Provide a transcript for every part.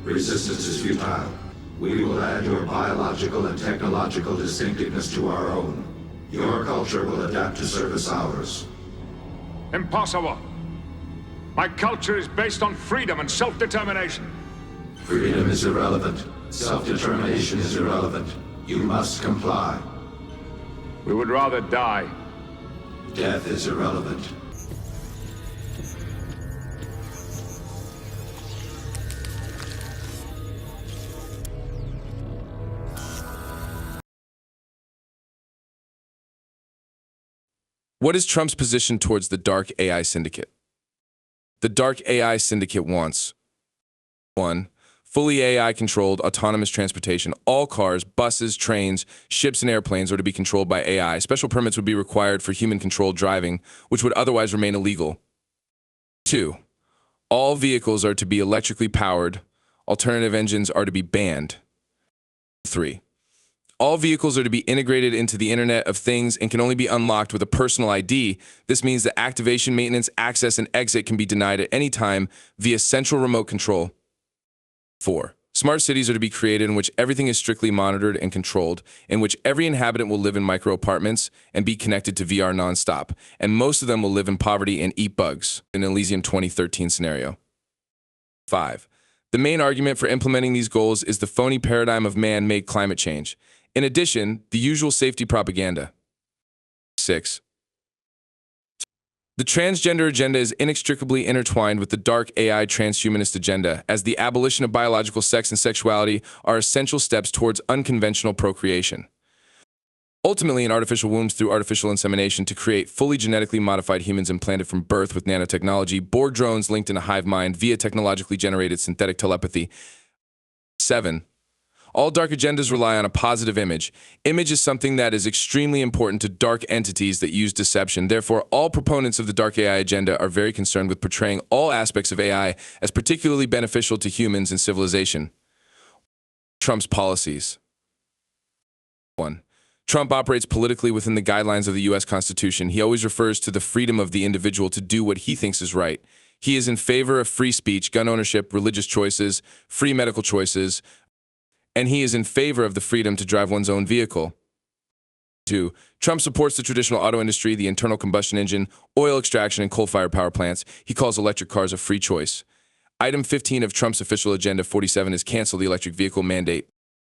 Resistance is futile. We will add your biological and technological distinctiveness to our own. Your culture will adapt to service ours. Impossible. My culture is based on freedom and self-determination. Freedom is irrelevant. Self-determination is irrelevant. You must comply. We would rather die. Death is irrelevant. What is Trump's position towards the dark AI syndicate? The dark AI syndicate wants 1. Fully AI-controlled autonomous transportation. All cars, buses, trains, ships, and airplanes are to be controlled by AI. Special permits would be required for human-controlled driving, which would otherwise remain illegal. 2. All vehicles are to be electrically powered. Alternative engines are to be banned. 3. All vehicles are to be integrated into the Internet of Things and can only be unlocked with a personal ID. This means that activation, maintenance, access, and exit can be denied at any time via central remote control. 4. Smart cities are to be created in which everything is strictly monitored and controlled, in which every inhabitant will live in micro-apartments and be connected to VR nonstop, and most of them will live in poverty and eat bugs, in Elysium 2013 scenario. 5. The main argument for implementing these goals is the phony paradigm of man-made climate change. In addition, the usual safety propaganda. 6. The transgender agenda is inextricably intertwined with the dark AI transhumanist agenda, as the abolition of biological sex and sexuality are essential steps towards unconventional procreation. Ultimately, in artificial wombs through artificial insemination to create fully genetically modified humans implanted from birth with nanotechnology, Borg drones linked in a hive mind via technologically generated synthetic telepathy. 7. All dark agendas rely on a positive image. Image is something that is extremely important to dark entities that use deception. Therefore, all proponents of the dark AI agenda are very concerned with portraying all aspects of AI as particularly beneficial to humans and civilization. Trump's policies. 1. Trump operates politically within the guidelines of the U.S. Constitution. He always refers to the freedom of the individual to do what he thinks is right. He is in favor of free speech, gun ownership, religious choices, free medical choices, and he is in favor of the freedom to drive one's own vehicle. 2. Trump supports the traditional auto industry, the internal combustion engine, oil extraction, and coal-fired power plants. He calls electric cars a free choice. Item 15 of Trump's official Agenda 47 is cancel the electric vehicle mandate.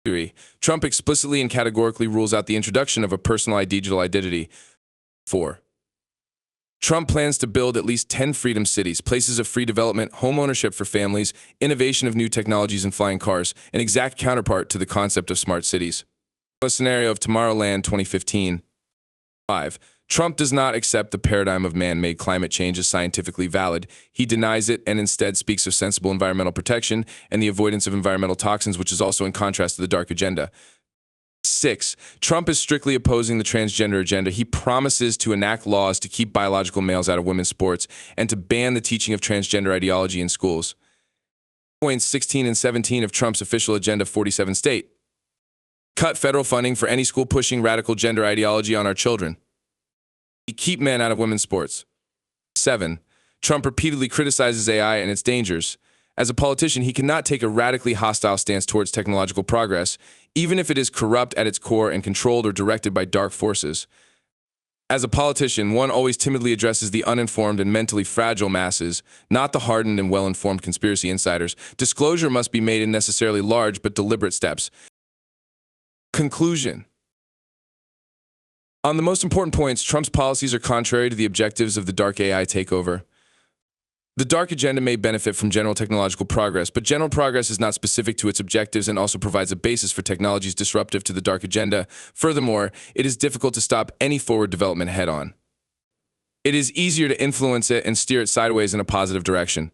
3. Trump explicitly and categorically rules out the introduction of a personal digital identity. 4. Trump plans to build at least 10 freedom cities, places of free development, home ownership for families, innovation of new technologies and flying cars, an exact counterpart to the concept of smart cities. A scenario of Tomorrowland 2015. 5. Trump does not accept the paradigm of man-made climate change as scientifically valid. He denies it and instead speaks of sensible environmental protection and the avoidance of environmental toxins, which is also in contrast to the dark agenda. 6. Trump is strictly opposing the transgender agenda. He promises to enact laws to keep biological males out of women's sports and to ban the teaching of transgender ideology in schools. Points 16 and 17 of Trump's official Agenda 47 state: cut federal funding for any school pushing radical gender ideology on our children. Keep men out of women's sports. 7. Trump repeatedly criticizes AI and its dangers. As a politician, he cannot take a radically hostile stance towards technological progress, even if it is corrupt at its core and controlled or directed by dark forces. As a politician, one always timidly addresses the uninformed and mentally fragile masses, not the hardened and well-informed conspiracy insiders. Disclosure must be made in necessarily large but deliberate steps. Conclusion. On the most important points, Trump's policies are contrary to the objectives of the dark AI takeover. The dark agenda may benefit from general technological progress, but general progress is not specific to its objectives and also provides a basis for technologies disruptive to the dark agenda. Furthermore, it is difficult to stop any forward development head-on. It is easier to influence it and steer it sideways in a positive direction.